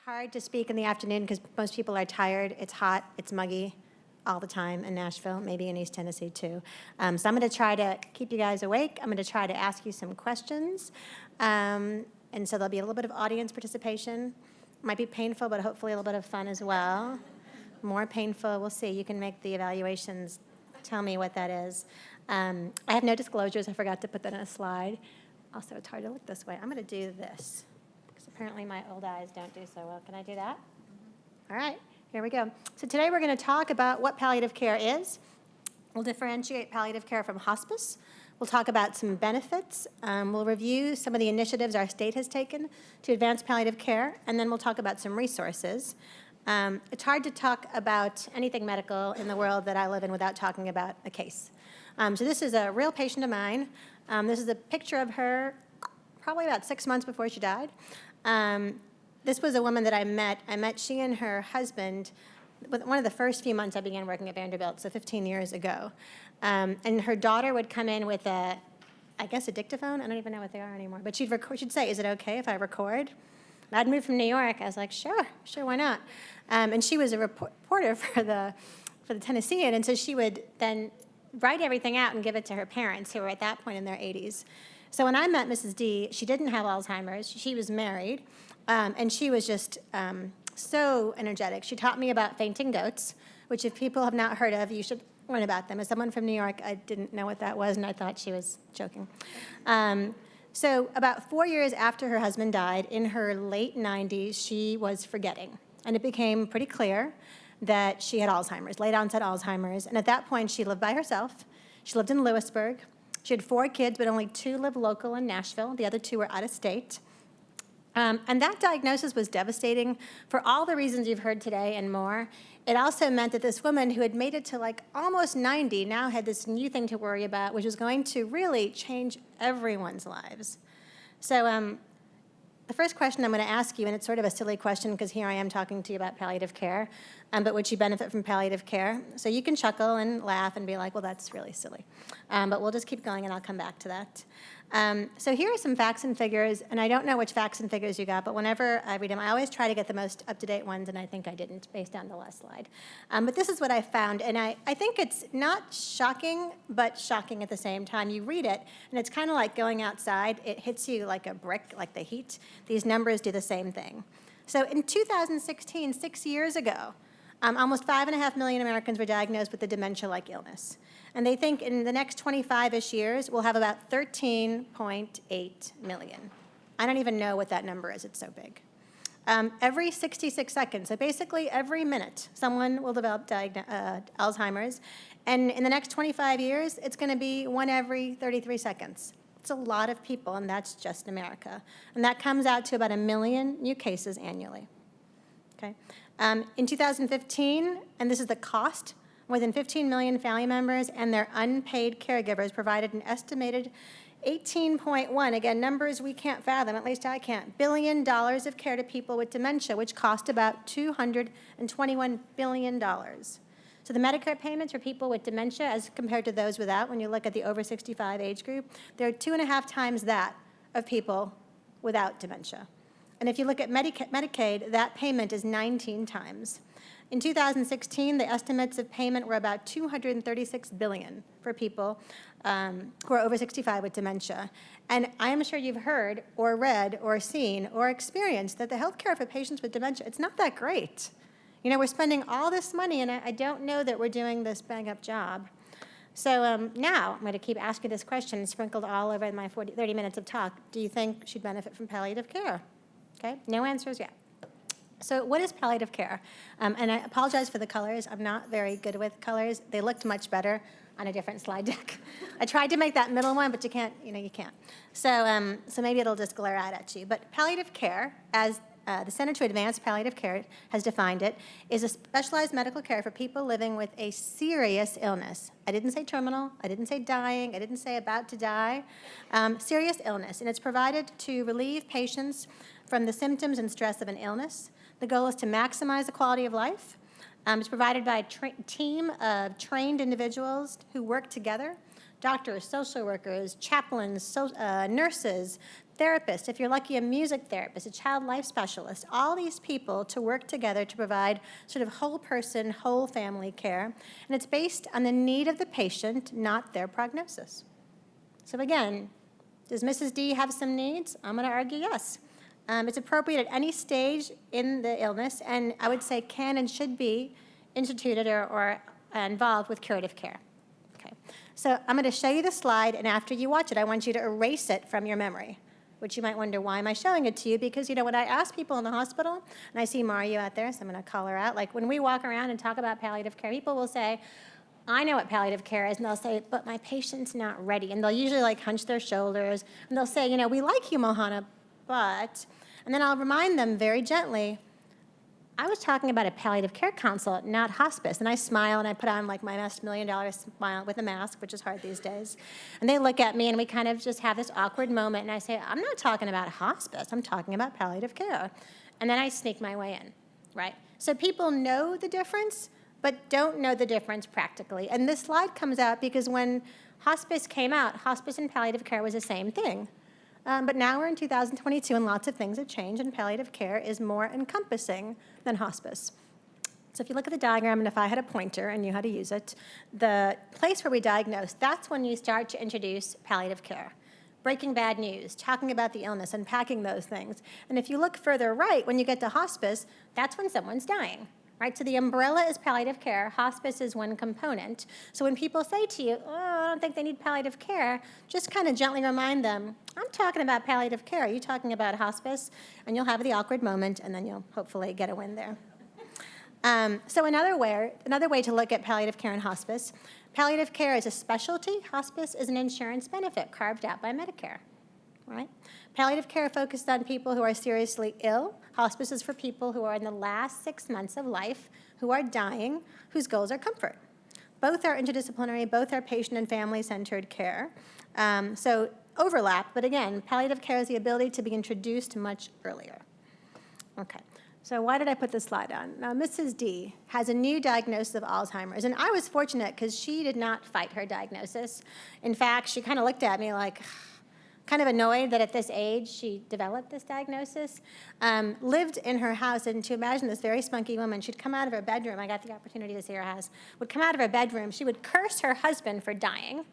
hard to speak in the afternoon because most people are tired. It's hot, it's muggy all the time in Nashville, maybe in East Tennessee too. So I'm going to try to keep you guys awake. I'm going to try to ask you some questions. And so there'll be a little bit of audience participation. Might be painful, but hopefully a little bit of fun as well. More painful, we'll see. You can make the evaluations. Tell me what that is. I have no disclosures. I forgot to put that on a slide. Also, it's hard to look this way. I'm going to do this, because apparently my old eyes don't do so well. Can I do that? All right, here we go. So today we're going to talk about what palliative care is. We'll differentiate palliative care from hospice. We'll talk about some benefits. We'll review some of the initiatives our state has taken to advance palliative care, and then we'll talk about some resources. It's hard to talk about anything medical in the world that I live in without talking about a case. So this is a real patient of mine. This is a picture of her probably about 6 months before she died. This was a woman that I met. She and her husband one of the first few months I began working at Vanderbilt, so 15 years ago. And her daughter would come in with I guess a dictaphone. I don't even know what they are anymore. But she'd say, "Is it okay if I record?" And I'd moved from New York. I was like, sure, why not? And she was a reporter for the Tennessean, and so she would then write everything out and give it to her parents, who were at that point in their 80s. So when I met Mrs. D, she didn't have Alzheimer's. She was married, and she was just so energetic. She taught me about fainting goats, which if people have not heard of, you should learn about them. As someone from New York, I didn't know what that was, and I thought she was joking. So about 4 years after her husband died, in her late 90s, she was forgetting. And it became pretty clear that she had Alzheimer's, late onset Alzheimer's. And at that point, she lived by herself. She lived in Lewisburg. She had 4 kids, but only 2 lived local in Nashville. The other 2 were out of state. And that diagnosis was devastating for all the reasons you've heard today and more. It also meant that this woman who had made it to like almost 90 now had this new thing to worry about, which was going to really change everyone's lives. So the first question I'm going to ask you, and it's sort of a silly question because here I am talking to you about palliative care, but would you benefit from palliative care? So you can chuckle and laugh and be like, well, that's really silly. But we'll just keep going and I'll come back to that. So here are some facts and figures, and I don't know which facts and figures you got, but whenever I read them, I always try to get the most up-to-date ones, and I think I didn't based on the last slide. But this is what I found, and I think it's not shocking, but shocking at the same time. You read it, and it's kind of like going outside. It hits you like a brick, like the heat. These numbers do the same thing. So in 2016, 6 years ago, almost 5.5 million Americans were diagnosed with a dementia-like illness. And they think in the next 25-ish years, we'll have about 13.8 million. I don't even know what that number is. It's so big. Every 66 seconds, so basically every minute, someone will develop Alzheimer's. And in the next 25 years, it's going to be 1 every 33 seconds. It's a lot of people, and that's just America. And that comes out to about 1 million new cases annually. Okay. In 2015, and this is the cost, more than 15 million family members and their unpaid caregivers provided an estimated 18.1, again, numbers we can't fathom, at least I can't, $1 billion of care to people with dementia, which cost about $221 billion. So the Medicare payments for people with dementia as compared to those without, when you look at the over 65 age group, they're 2.5 times that of people without dementia. And if you look at Medicaid, that payment is 19 times. In 2016, the estimates of payment were about $236 billion for people who are over 65 with dementia. And I am sure you've heard or read or seen or experienced that the health care for patients with dementia, it's not that great. You know, we're spending all this money, and I don't know that we're doing this bang-up job. So now I'm going to keep asking this question sprinkled all over my 30 minutes of talk. Do you think she'd benefit from palliative care? Okay, no answers yet. So what is palliative care? And I apologize for the colors. I'm not very good with colors. They looked much better on a different slide deck. I tried to make that middle one, but you can't. So maybe it'll just glare out at you. But palliative care, as the Center to Advance Palliative Care has defined it, is a specialized medical care for people living with a serious illness. I didn't say terminal. I didn't say dying. I didn't say about to die. Serious illness. And it's provided to relieve patients from the symptoms and stress of an illness. The goal is to maximize the quality of life. It's provided by a team of trained individuals who work together, doctors, social workers, chaplains, nurses, Therapist, if you're lucky, a music therapist, a child life specialist, all these people to work together to provide sort of whole person, whole family care. And it's based on the need of the patient, not their prognosis. So again, does Mrs. D have some needs? I'm going to argue yes. It's appropriate at any stage in the illness, and I would say can and should be instituted or involved with curative care. Okay. So I'm going to show you the slide, and after you watch it, I want you to erase it from your memory, which you might wonder, why am I showing it to you? Because, when I ask people in the hospital, and I see Mario out there, so I'm going to call her out, like when we walk around and talk about palliative care, people will say, I know what palliative care is, and they'll say, but my patient's not ready. And they'll usually hunch their shoulders, and they'll say, we like you, Mohana, but, and then I'll remind them very gently, I was talking about a palliative care consult, not hospice. And I smile, and I put on my best $1 million smile with a mask, which is hard these days. And they look at me, and we kind of just have this awkward moment, and I say, I'm not talking about hospice, I'm talking about palliative care. And then I sneak my way in, right? So people know the difference, but don't know the difference practically. And this slide comes out because when hospice came out, hospice and palliative care was the same thing. But now we're in 2022, and lots of things have changed, and palliative care is more encompassing than hospice. So if you look at the diagram, and if I had a pointer and knew how to use it, the place where we diagnose, that's when you start to introduce palliative care. Breaking bad news, talking about the illness, unpacking those things. And if you look further right, when you get to hospice, that's when someone's dying. Right, so the umbrella is palliative care. Hospice is one component. So when people say to you, I don't think they need palliative care, just kind of gently remind them, I'm talking about palliative care. Are you talking about hospice? And you'll have the awkward moment, and then you'll hopefully get a win there. So another way to look at palliative care and hospice, palliative care is a specialty. Hospice is an insurance benefit carved out by Medicare. Right? Palliative care focuses on people who are seriously ill. Hospice is for people who are in the last 6 months of life, who are dying, whose goals are comfort. Both are interdisciplinary, both are patient and family-centered care. So overlap, but again, palliative care is the ability to be introduced much earlier. Okay, so why did I put this slide on? Now, Mrs. D has a new diagnosis of Alzheimer's, and I was fortunate because she did not fight her diagnosis. In fact, she kind of looked at me like, kind of annoyed that at this age she developed this diagnosis, lived in her house, and to imagine this very spunky woman, she'd come out of her bedroom, I got the opportunity to see her house, would come out of her bedroom, she would curse her husband for dying.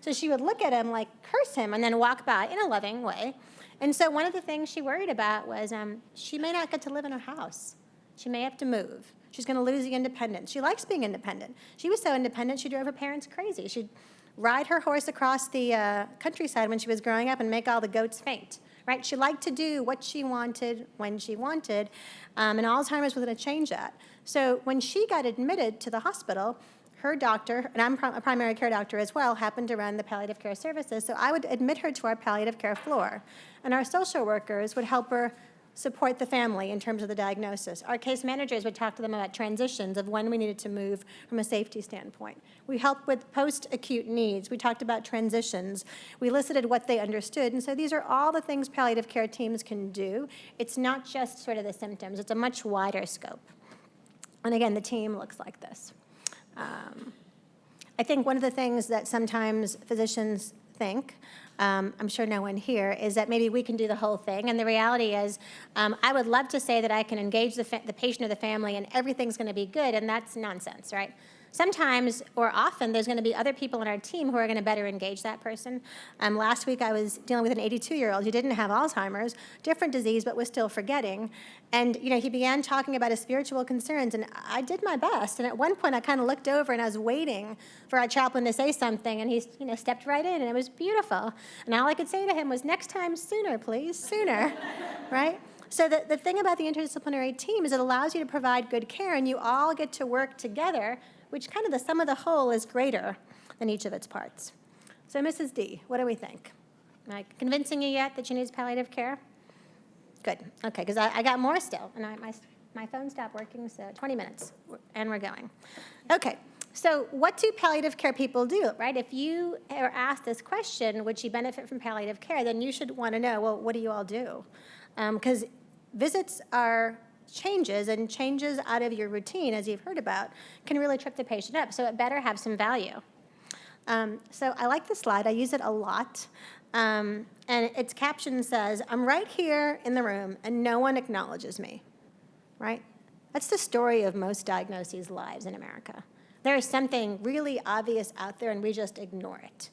So she would look at him, curse him, and then walk by in a loving way. And so one of the things she worried about was she may not get to live in her house. She may have to move. She's going to lose the independence. She likes being independent. She was so independent, she drove her parents crazy. She'd ride her horse across the countryside when she was growing up and make all the goats faint, right? She liked to do what she wanted when she wanted, and Alzheimer's was going to change that. So when she got admitted to the hospital, her doctor, and I'm a primary care doctor as well, happened to run the palliative care services, so I would admit her to our palliative care floor, and our social workers would help her support the family in terms of the diagnosis. Our case managers would talk to them about transitions of when we needed to move from a safety standpoint. We helped with post-acute needs. We talked about transitions. We elicited what they understood. And so these are all the things palliative care teams can do. It's not just sort of the symptoms. It's a much wider scope. And again, the team looks like this. I think one of the things that sometimes physicians think, I'm sure no one here, is that maybe we can do the whole thing. And the reality is, I would love to say that I can engage the patient or the family and everything's going to be good, and that's nonsense, right? Sometimes, or often, there's going to be other people on our team who are going to better engage that person. Last week, I was dealing with an 82-year-old who didn't have Alzheimer's, different disease, but was still forgetting. And he began talking about his spiritual concerns, and I did my best. And at one point, I kind of looked over, and I was waiting for our chaplain to say something, and he stepped right in, and it was beautiful. And all I could say to him was, next time, sooner, please, sooner, right? So the thing about the interdisciplinary team is it allows you to provide good care, and you all get to work together, which kind of the sum of the whole is greater than each of its parts. So Mrs. D, what do we think? Am I convincing you yet that she needs palliative care? Good, okay, because I got more still, and my phone stopped working, so 20 minutes, and we're going. Okay, so what do palliative care people do, right? If you are asked this question, would she benefit from palliative care, then you should want to know, well, what do you all do? Because visits are changes, and changes out of your routine, as you've heard about, can really trip the patient up, so it better have some value. So I like this slide. I use it a lot. And its caption says, "I'm right here in the room and no one acknowledges me," right? That's the story of most diagnoses' lives in America. There is something really obvious out there and we just ignore it,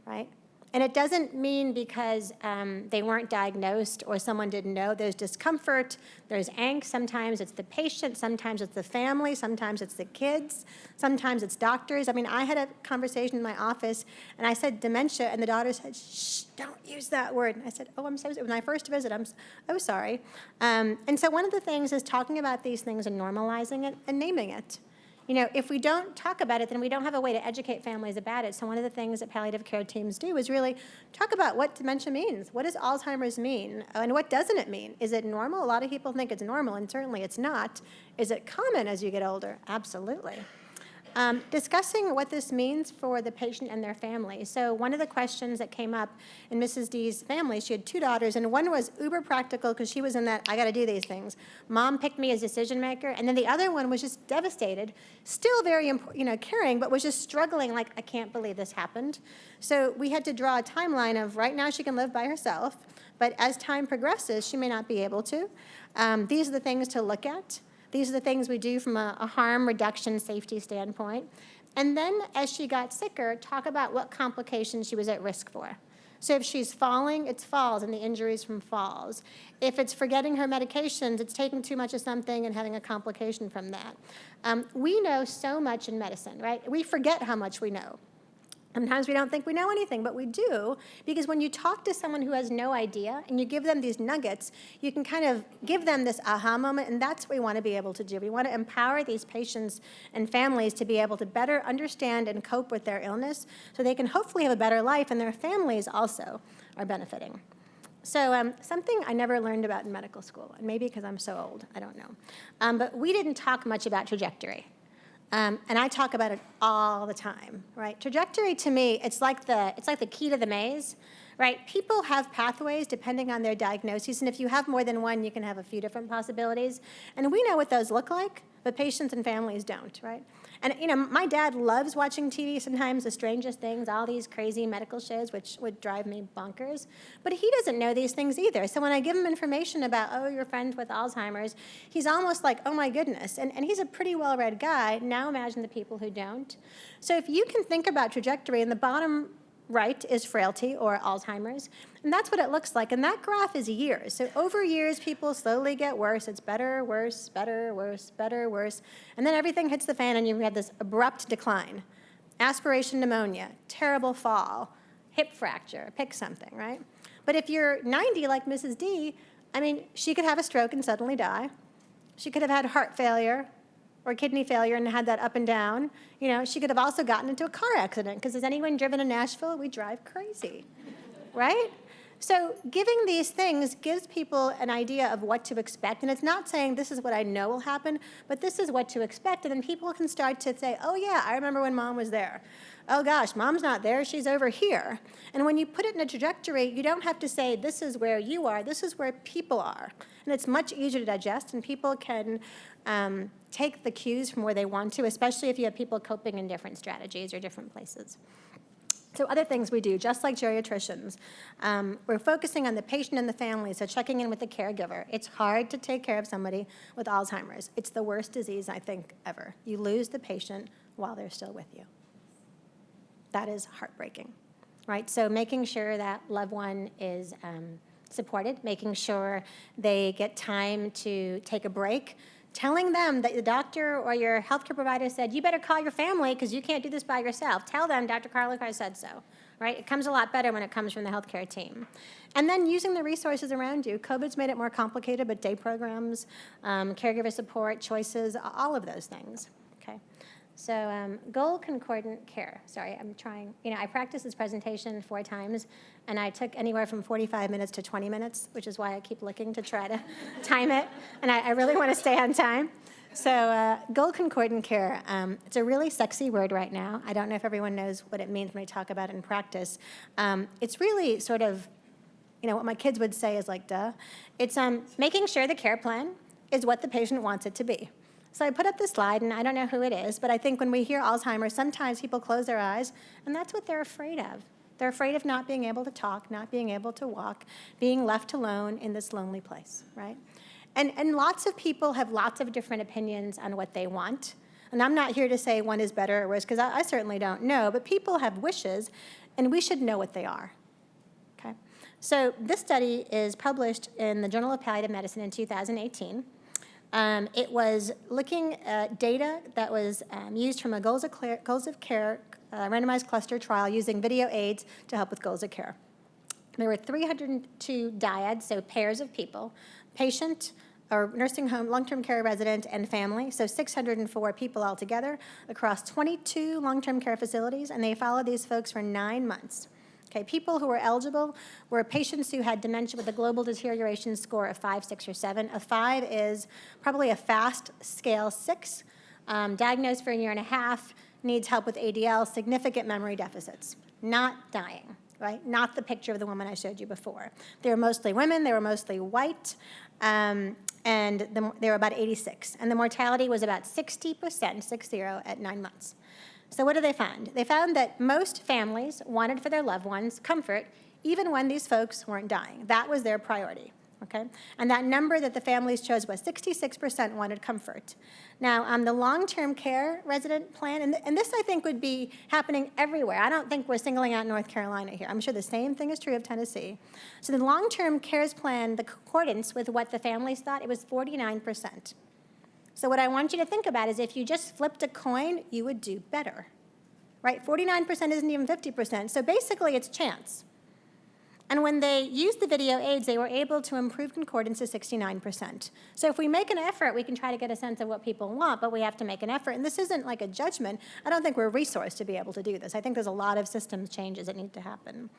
right? And it doesn't mean because they weren't diagnosed or someone didn't know. There's discomfort, there's angst. Sometimes it's the patient, sometimes it's the family, sometimes it's the kids, sometimes it's doctors. I mean, I had a conversation in my office and I said dementia and the daughter said, "Shh, don't use that word." And I said, "Oh, I'm so sorry." When I first visit, oh, sorry. And so one of the things is talking about these things and normalizing it and naming it. You know, if we don't talk about it, then we don't have a way to educate families about it. So one of the things that palliative care teams do is really talk about what dementia means. What does Alzheimer's mean? And what doesn't it mean? Is it normal? A lot of people think it's normal, and certainly it's not. Is it common as you get older? Absolutely. Discussing what this means for the patient and their family. So one of the questions that came up in Mrs. D's family, she had 2 daughters, and one was uber practical because she was in that, I got to do these things. Mom picked me as decision maker, and then the other one was just devastated, still very caring, but was just struggling like, I can't believe this happened. So we had to draw a timeline of right now she can live by herself, but as time progresses, she may not be able to. These are the things to look at. These are the things we do from a harm reduction safety standpoint. And then as she got sicker, talk about what complications she was at risk for. So if she's falling, it's falls and the injuries from falls. If it's forgetting her medications, it's taking too much of something and having a complication from that. We know so much in medicine, right? We forget how much we know. Sometimes we don't think we know anything, but we do, because when you talk to someone who has no idea and you give them these nuggets, you can kind of give them this aha moment, and that's what we want to be able to do. We want to empower these patients and families to be able to better understand and cope with their illness so they can hopefully have a better life, and their families also are benefiting. So something I never learned about in medical school, and maybe because I'm so old, I don't know, but we didn't talk much about trajectory. And I talk about it all the time, right? Trajectory to me, it's like the key to the maze, right? People have pathways depending on their diagnoses, and if you have more than one, you can have a few different possibilities. And we know what those look like, but patients and families don't, right? And my dad loves watching TV sometimes, The Strangest Things, all these crazy medical shows, which would drive me bonkers. But he doesn't know these things either. So when I give him information about, oh, you're friends with Alzheimer's, he's almost like, oh my goodness. And he's a pretty well-read guy. Now imagine the people who don't. So if you can think about trajectory, in the bottom right is frailty or Alzheimer's, and that's what it looks like. And that graph is years. So over years, people slowly get worse. It's better, worse, better, worse, better, worse. And then everything hits the fan and you have this abrupt decline. Aspiration pneumonia, terrible fall, hip fracture, pick something, right? But if you're 90 like Mrs. D, I mean, she could have a stroke and suddenly die. She could have had heart failure or kidney failure and had that up and down. She could have also gotten into a car accident, because has anyone driven in Nashville? We drive crazy, right? So giving these things gives people an idea of what to expect, and it's not saying this is what I know will happen, but this is what to expect, and then people can start to say, oh yeah, I remember when Mom was there. Oh gosh, Mom's not there, she's over here. And when you put it in a trajectory, you don't have to say this is where you are, this is where people are. And it's much easier to digest, and people can take the cues from where they want to, especially if you have people coping in different strategies or different places. So other things we do, just like geriatricians, we're focusing on the patient and the family, so checking in with the caregiver. It's hard to take care of somebody with Alzheimer's. It's the worst disease, I think, ever. You lose the patient while they're still with you. That is heartbreaking, right? So making sure that loved one is supported, making sure they get time to take a break, telling them that the doctor or your healthcare provider said, you better call your family because you can't do this by yourself. Tell them Dr. Karlekar said so, right? It comes a lot better when it comes from the healthcare team. And then using the resources around you. COVID's made it more complicated, but day programs, caregiver support, choices, all of those things, okay? So goal concordant care. Sorry, I'm trying. I practiced this presentation 4 times, and I took anywhere from 45 minutes to 20 minutes, which is why I keep looking to try to time it, and I really want to stay on time. So goal concordant care, it's a really sexy word right now. I don't know if everyone knows what it means when we talk about it in practice. It's really sort of, what my kids would say is like, duh. It's making sure the care plan is what the patient wants it to be. So I put up this slide, and I don't know who it is, but I think when we hear Alzheimer's, sometimes people close their eyes, and that's what they're afraid of. They're afraid of not being able to talk, not being able to walk, being left alone in this lonely place, right? And lots of people have lots of different opinions on what they want. And I'm not here to say one is better or worse, because I certainly don't know, but people have wishes, and we should know what they are, okay? So this study is published in the Journal of Palliative Medicine in 2018. It was looking at data that was used from a goals of care randomized cluster trial using video aids to help with goals of care. There were 302 dyads, so pairs of people, patient or nursing home, long-term care resident, and family, so 604 people altogether across 22 long-term care facilities, and they followed these folks for 9 months. Okay, people who were eligible were patients who had dementia with a global deterioration score of 5, 6, or 7. A 5 is probably a fast scale 6, diagnosed for a year and a half, needs help with ADL, significant memory deficits, not dying, right? Not the picture of the woman I showed you before. They were mostly women, they were mostly white, and they were about 86. And the mortality was about 60%, 60, at 9 months. So what did they find? They found that most families wanted for their loved ones comfort, even when these folks weren't dying. That was their priority, okay? And that number that the families chose was 66% wanted comfort. Now, on the long-term care resident plan, and this I think would be happening everywhere. I don't think we're singling out North Carolina here. I'm sure the same thing is true of Tennessee. So the long-term cares plan, the concordance with what the families thought, it was 49%. So what I want you to think about is if you just flipped a coin, you would do better, right? 49% isn't even 50%, so basically it's chance. And when they used the video aids, they were able to improve concordance to 69%. So if we make an effort, we can try to get a sense of what people want, but we have to make an effort. And this isn't like a judgment. I don't think we're resourced to be able to do this. I think there's a lot of systems changes that need to happen.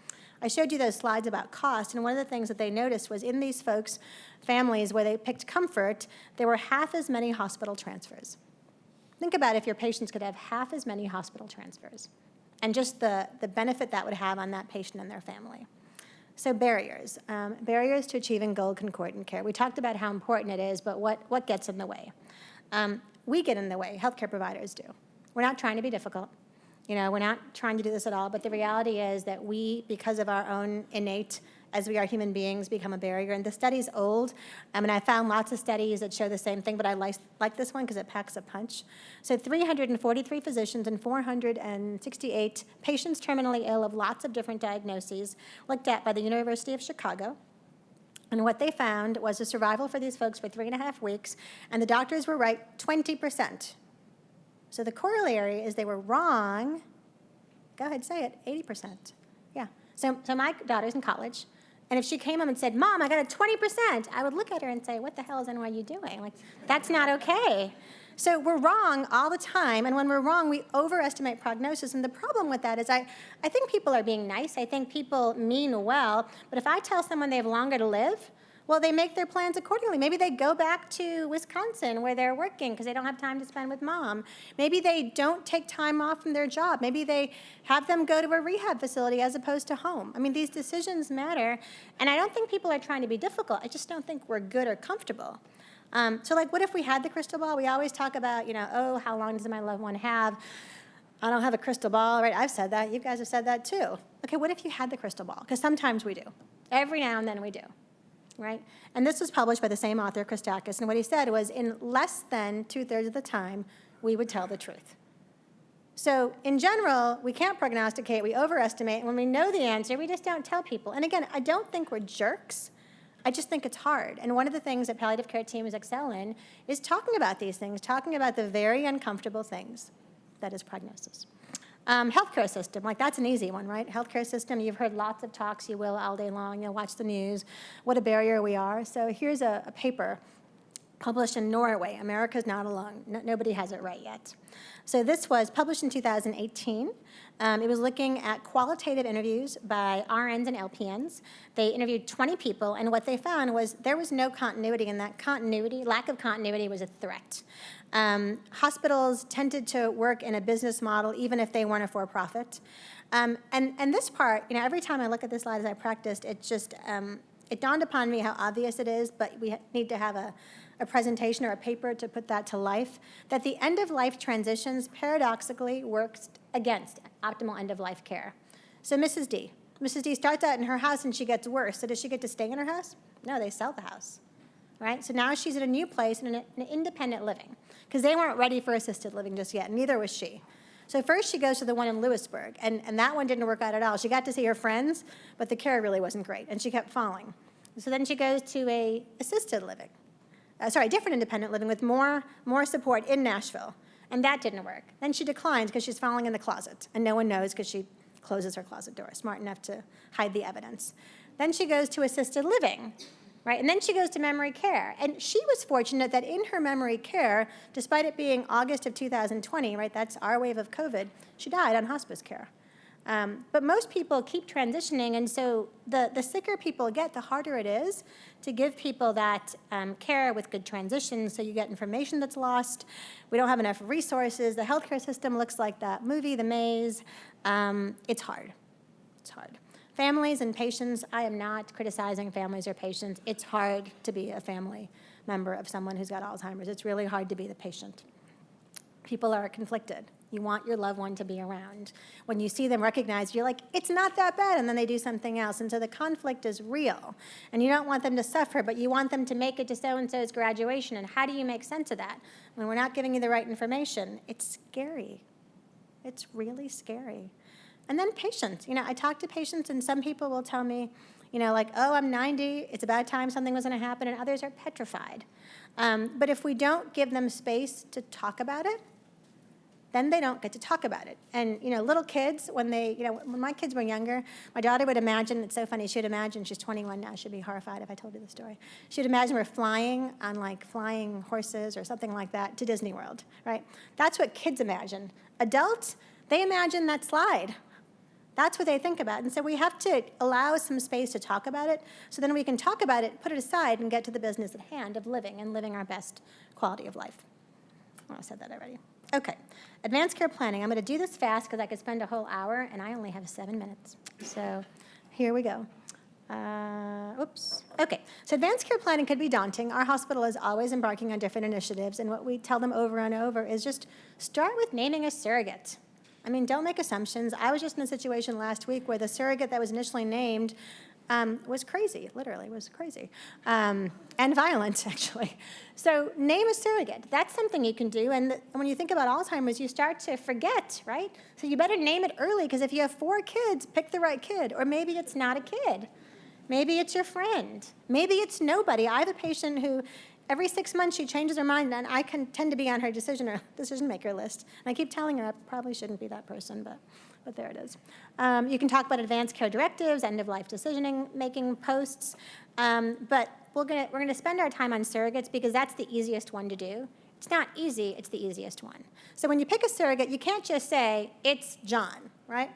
I showed you those slides about cost, and one of the things that they noticed was in these folks' families where they picked comfort, there were half as many hospital transfers. Think about if your patients could have half as many hospital transfers, and just the benefit that would have on that patient and their family. So barriers to achieving goal concordant care. We talked about how important it is, but what gets in the way? We get in the way, healthcare providers do. We're not trying to be difficult. You know, we're not trying to do this at all, but the reality is that we, because of our own innate, as we are human beings, become a barrier. And the study's old, and I found lots of studies that show the same thing, but I like this one because it packs a punch. So 343 physicians and 468 patients terminally ill of lots of different diagnoses looked at by the University of Chicago. And what they found was a survival for these folks for 3.5 weeks, and the doctors were right 20%. So the corollary is they were wrong. Go ahead, say it, 80%. Yeah. So my daughter's in college, and if she came home and said, "Mom, I got a 20%, I would look at her and say, "What the hell is NYU doing? Like, that's not okay." So we're wrong all the time, and when we're wrong, we overestimate prognosis. And the problem with that is I think people are being nice. I think people mean well, but if I tell someone they have longer to live, well, they make their plans accordingly. Maybe they go back to Wisconsin where they're working because they don't have time to spend with mom. Maybe they don't take time off from their job. Maybe they have them go to a rehab facility as opposed to home. I mean, these decisions matter, and I don't think people are trying to be difficult. I just don't think we're good or comfortable. So like, what if we had the crystal ball? We always talk about, oh, how long does my loved one have? I don't have a crystal ball, right? I've said that. You guys have said that too. Okay, what if you had the crystal ball? Because sometimes we do. Every now and then we do. Right? And this was published by the same author, Christakis, and what he said was in less than 2/3 of the time, we would tell the truth. So in general, we can't prognosticate, we overestimate, and when we know the answer, we just don't tell people. And again, I don't think we're jerks, I just think it's hard. And one of the things that palliative care teams excel in is talking about these things, talking about the very uncomfortable things that is prognosis. Healthcare system, like that's an easy one, right? Healthcare system, you've heard lots of talks, you will all day long, you'll watch the news, what a barrier we are. So here's a paper published in Norway, America's Not Alone, nobody has it right yet. So this was published in 2018. It was looking at qualitative interviews by RNs and LPNs. They interviewed 20 people, and what they found was there was no continuity, and that lack of continuity was a threat. Hospitals tended to work in a business model even if they weren't a for-profit. And this part, every time I look at this slide as I practiced, it just, it dawned upon me how obvious it is, but we need to have a presentation or a paper to put that to life, that the end-of-life transitions paradoxically works against optimal end-of-life care. So Mrs. D. Mrs. D starts out in her house and she gets worse. So does she get to stay in her house? No, they sell the house, right? So now she's in a new place in an independent living because they weren't ready for assisted living just yet, and neither was she. So first she goes to the one in Lewisburg, and that one didn't work out at all. She got to see her friends, but the care really wasn't great, and she kept falling. So then she goes to a assisted living, different independent living with more support in Nashville, and that didn't work. Then she declines because she's falling in the closet, and no one knows because she closes her closet door, smart enough to hide the evidence. Then she goes to assisted living, right? And then she goes to memory care. And she was fortunate that in her memory care, despite it being August of 2020, right, that's our wave of COVID, she died on hospice care. But most people keep transitioning, and so the sicker people get, the harder it is to give people that care with good transitions, so you get information that's lost. We don't have enough resources. The healthcare system looks like that movie, The Maze. It's hard. It's hard. Families and patients, I am not criticizing families or patients. It's hard to be a family member of someone who's got Alzheimer's. It's really hard to be the patient. People are conflicted. You want your loved one to be around. When you see them recognized, you're like, it's not that bad, and then they do something else. And so the conflict is real. And you don't want them to suffer, but you want them to make it to so-and-so's graduation. And how do you make sense of that? When we're not giving you the right information, it's scary. It's really scary. And then patients. I talk to patients, and some people will tell me, oh, I'm 90, it's about time something was going to happen, and others are petrified. But if we don't give them space to talk about it, then they don't get to talk about it. And, little kids, when my kids were younger, my daughter would imagine, it's so funny, she would imagine, she's 21 now, she'd be horrified if I told you the story. She would imagine we're flying on, flying horses or something like that to Disney World, right? That's what kids imagine. Adults, they imagine that slide. That's what they think about. And so we have to allow some space to talk about it, so then we can talk about it, put it aside, and get to the business at hand of living and living our best quality of life. Oh, I said that already. Okay, advanced care planning. I'm going to do this fast because I could spend a whole hour, and I only have 7 minutes. So here we go. Okay, so advanced care planning could be daunting. Our hospital is always embarking on different initiatives, and what we tell them over and over is just start with naming a surrogate. Don't make assumptions. I was just in a situation last week where the surrogate that was initially named was crazy, literally was crazy, and violent, actually. So name a surrogate. That's something you can do. And when you think about Alzheimer's, you start to forget, right? So you better name it early, because if you have 4 kids, pick the right kid. Or maybe it's not a kid. Maybe it's your friend. Maybe it's nobody. I have a patient who every 6 months she changes her mind, and I can tend to be on her decision maker list. And I keep telling her I probably shouldn't be that person, but there it is. You can talk about advanced care directives, end-of-life decision-making posts, but we're gonna spend our time on surrogates because that's the easiest one to do. It's not easy, it's the easiest one. So when you pick a surrogate, you can't just say, it's John, right?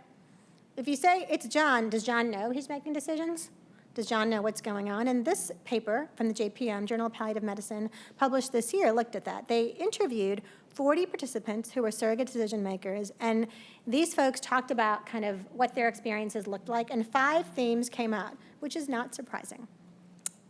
If you say it's John, does John know he's making decisions? Does John know what's going on? And this paper from the JPM, Journal of Palliative Medicine, published this year, looked at that. They interviewed 40 participants who were surrogate decision makers, and these folks talked about kind of what their experiences looked like, and 5 themes came out, which is not surprising.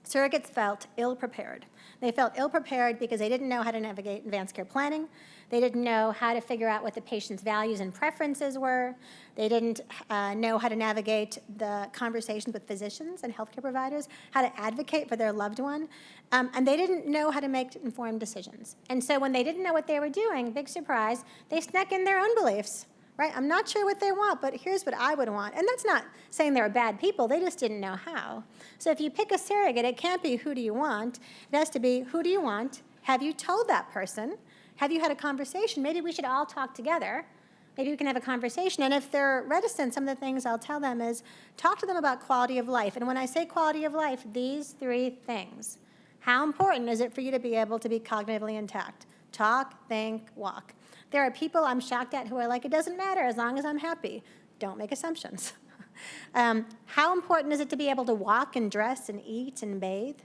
Surrogates felt ill-prepared. They felt ill-prepared because they didn't know how to navigate advanced care planning. They didn't know how to figure out what the patient's values and preferences were. They didn't know how to navigate the conversations with physicians and healthcare providers, how to advocate for their loved one, and they didn't know how to make informed decisions. And so when they didn't know what they were doing, big surprise, they snuck in their own beliefs. Right? I'm not sure what they want, but here's what I would want. And that's not saying they're bad people. They just didn't know how. So if you pick a surrogate, it can't be who do you want. It has to be who do you want? Have you told that person? Have you had a conversation? Maybe we should all talk together. Maybe we can have a conversation. And if they're reticent, some of the things I'll tell them is talk to them about quality of life. And when I say quality of life, these 3 things. How important is it for you to be able to be cognitively intact? Talk, think, walk. There are people I'm shocked at who are like, it doesn't matter as long as I'm happy. Don't make assumptions. How important is it to be able to walk and dress and eat and bathe?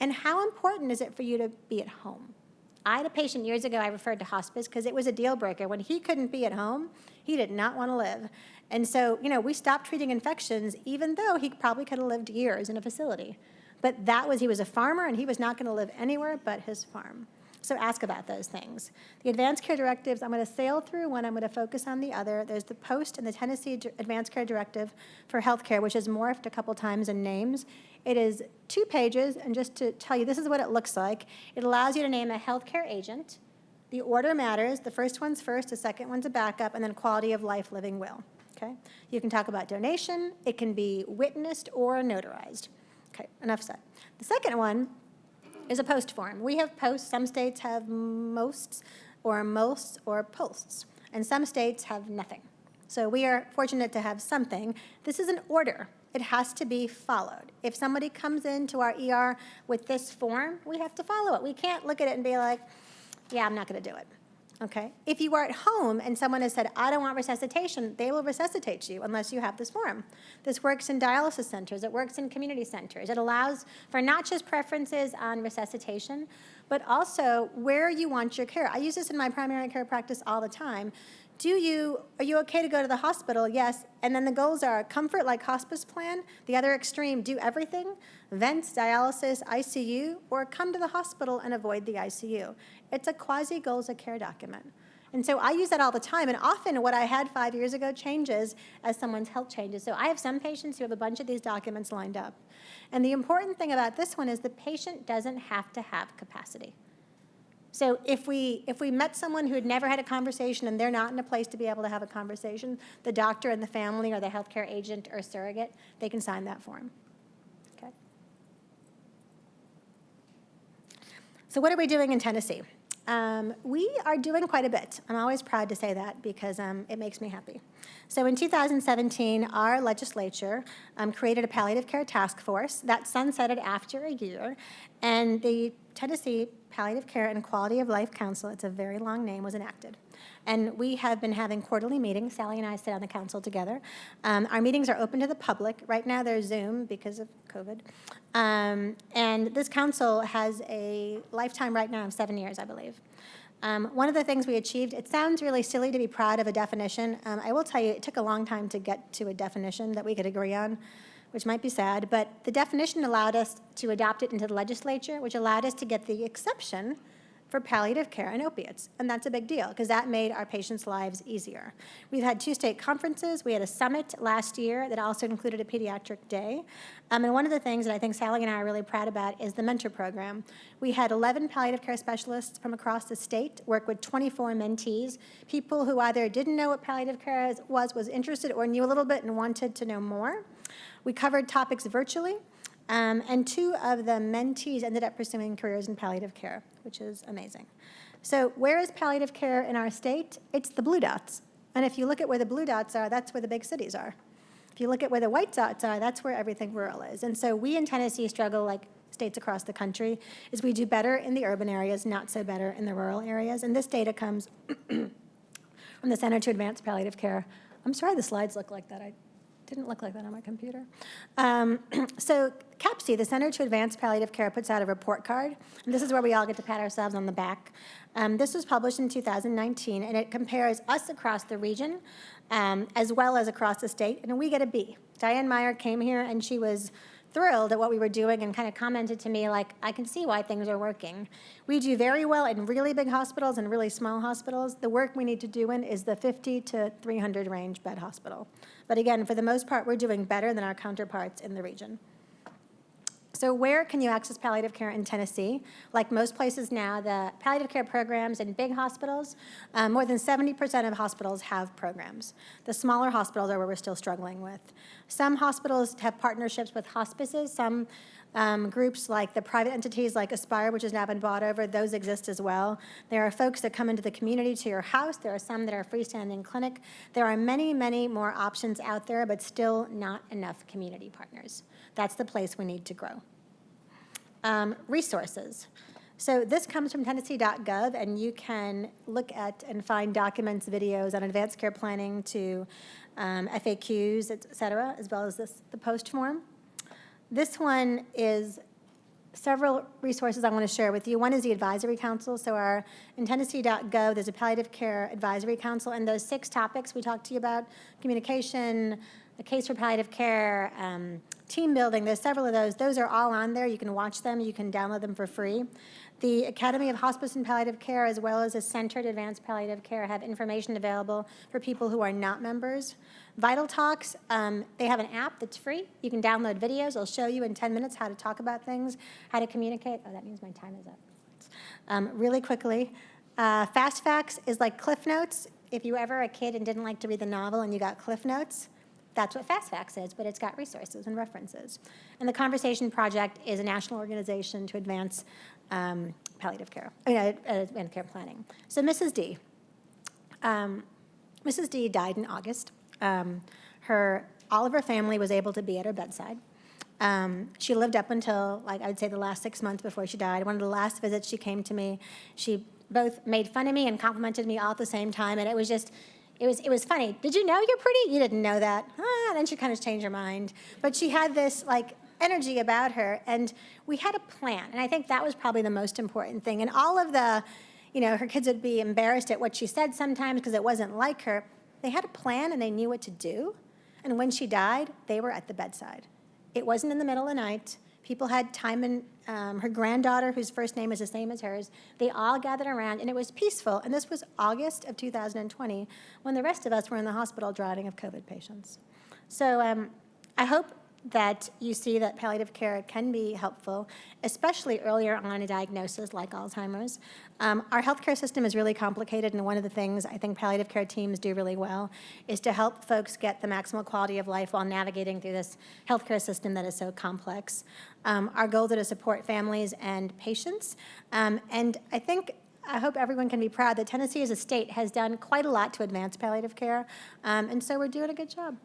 And how important is it for you to be at home? I had a patient years ago I referred to hospice because it was a deal breaker. When he couldn't be at home, he did not want to live. And so, we stopped treating infections even though he probably could have lived years in a facility. But he was a farmer and he was not going to live anywhere but his farm. So ask about those things. The advanced care directives, I'm going to sail through one, I'm going to focus on the other. There's the POST and the Tennessee Advanced Care Directive for Healthcare, which has morphed a couple times in names. It is 2 pages, and just to tell you, this is what it looks like. It allows you to name a healthcare agent. The order matters. The first one's first, the second one's a backup, and then quality of life, living will. Okay? You can talk about donation. It can be witnessed or notarized. Okay, enough said. The second one is a post form. We have posts. Some states have mosts or posts, and some states have nothing. So we are fortunate to have something. This is an order. It has to be followed. If somebody comes into our ER with this form, we have to follow it. We can't look at it and be like, yeah, I'm not going to do it. Okay? If you are at home and someone has said, I don't want resuscitation, they will resuscitate you unless you have this form. This works in dialysis centers. It works in community centers. It allows for not just preferences on resuscitation, but also where you want your care. I use this in my primary care practice all the time. Are you okay to go to the hospital? Yes. And then the goals are comfort, like hospice plan. The other extreme, do everything, vents, dialysis, ICU, or come to the hospital and avoid the ICU. It's a quasi-goals of care document. And so I use that all the time, and often what I had 5 years ago changes as someone's health changes. So I have some patients who have a bunch of these documents lined up. And the important thing about this one is the patient doesn't have to have capacity. So if we met someone who had never had a conversation and they're not in a place to be able to have a conversation, the doctor and the family or the healthcare agent or surrogate, they can sign that form. Okay. So what are we doing in Tennessee? We are doing quite a bit. I'm always proud to say that because it makes me happy. So in 2017, our legislature created a palliative care task force that sunsetted after a year, and the Tennessee Palliative Care and Quality of Life Council, it's a very long name, was enacted. And we have been having quarterly meetings. Sally and I sit on the council together. Our meetings are open to the public. Right now they're Zoom because of COVID. And this council has a lifetime right now of 7 years, I believe. One of the things we achieved, it sounds really silly to be proud of a definition. I will tell you, it took a long time to get to a definition that we could agree on, which might be sad, but the definition allowed us to adopt it into the legislature, which allowed us to get the exception for palliative care and opiates. And that's a big deal because that made our patients' lives easier. We've had 2 state conferences. We had a summit last year that also included a pediatric day. And one of the things that I think Sally and I are really proud about is the mentor program. We had 11 palliative care specialists from across the state work with 24 mentees, people who either didn't know what palliative care was interested or knew a little bit and wanted to know more. We covered topics virtually. And 2 of the mentees ended up pursuing careers in palliative care, which is amazing. So where is palliative care in our state? It's the blue dots. And if you look at where the blue dots are, that's where the big cities are. If you look at where the white dots are, that's where everything rural is. And so we in Tennessee struggle like states across the country, is we do better in the urban areas, not so better in the rural areas. And this data comes from the Center to Advance Palliative Care. I'm sorry the slides look like that. I didn't look like that on my computer. So CAPC, the Center to Advance Palliative Care, puts out a report card. And this is where we all get to pat ourselves on the back. This was published in 2019, and it compares us across the region as well as across the state, and we get a B. Diane Meyer came here, and she was thrilled at what we were doing and kind of commented to me like, I can see why things are working. We do very well in really big hospitals and really small hospitals. The work we need to do in is the 50 to 300 range bed hospital. But again, for the most part, we're doing better than our counterparts in the region. So where can you access palliative care in Tennessee? Like most places now, the palliative care programs in big hospitals, more than 70% of hospitals have programs. The smaller hospitals are where we're still struggling with. Some hospitals have partnerships with hospices. Some groups like the private entities like Aspire, which has now been bought over, those exist as well. There are folks that come into the community to your house. There are some that are freestanding clinic. There are many, many more options out there, but still not enough community partners. That's the place we need to grow. Resources. So this comes from Tennessee.gov, and you can look at and find documents, videos on advanced care planning to FAQs, et cetera, as well as the post form. This one is several resources I want to share with you. One is the advisory council. So in Tennessee.gov, there's a palliative care advisory council, and those 6 topics we talked to you about: communication, a case for palliative care, team building, there's several of those. Those are all on there. You can watch them. You can download them for free. The Academy of Hospice and Palliative Care, as well as the Center to Advance Palliative Care, have information available for people who are not members. Vital Talks, they have an app that's free. You can download videos. It'll show you in 10 minutes how to talk about things, how to communicate. Oh, that means my time is up. Really quickly, Fast Facts is like Cliff Notes. If you were ever a kid and didn't like to read the novel and you got Cliff Notes, that's what Fast Facts is, but it's got resources and references. And the Conversation Project is a national organization to advance palliative care, and care planning. So Mrs. D. Mrs. D died in August. All of her family was able to be at her bedside. She lived up until, like, I would say the last 6 months before she died. One of the last visits she came to me, she both made fun of me and complimented me all at the same time, and it was just, it was funny. Did you know you're pretty? You didn't know that. And then she kind of changed her mind. But she had this, like, energy about her, and we had a plan, and I think that was probably the most important thing. And all of the, her kids would be embarrassed at what she said sometimes because it wasn't like her. They had a plan, and they knew what to do, and when she died, they were at the bedside. It wasn't in the middle of the night. People had time, and her granddaughter, whose first name is the same as hers, they all gathered around, and it was peaceful. And this was August of 2020, when the rest of us were in the hospital drowning of COVID patients. So I hope that you see that palliative care can be helpful, especially earlier on a diagnosis like Alzheimer's. Our healthcare system is really complicated, and one of the things I think palliative care teams do really well is to help folks get the maximal quality of life while navigating through this healthcare system that is so complex. Our goals are to support families and patients, and I hope everyone can be proud that Tennessee as a state has done quite a lot to advance palliative care, and so we're doing a good job.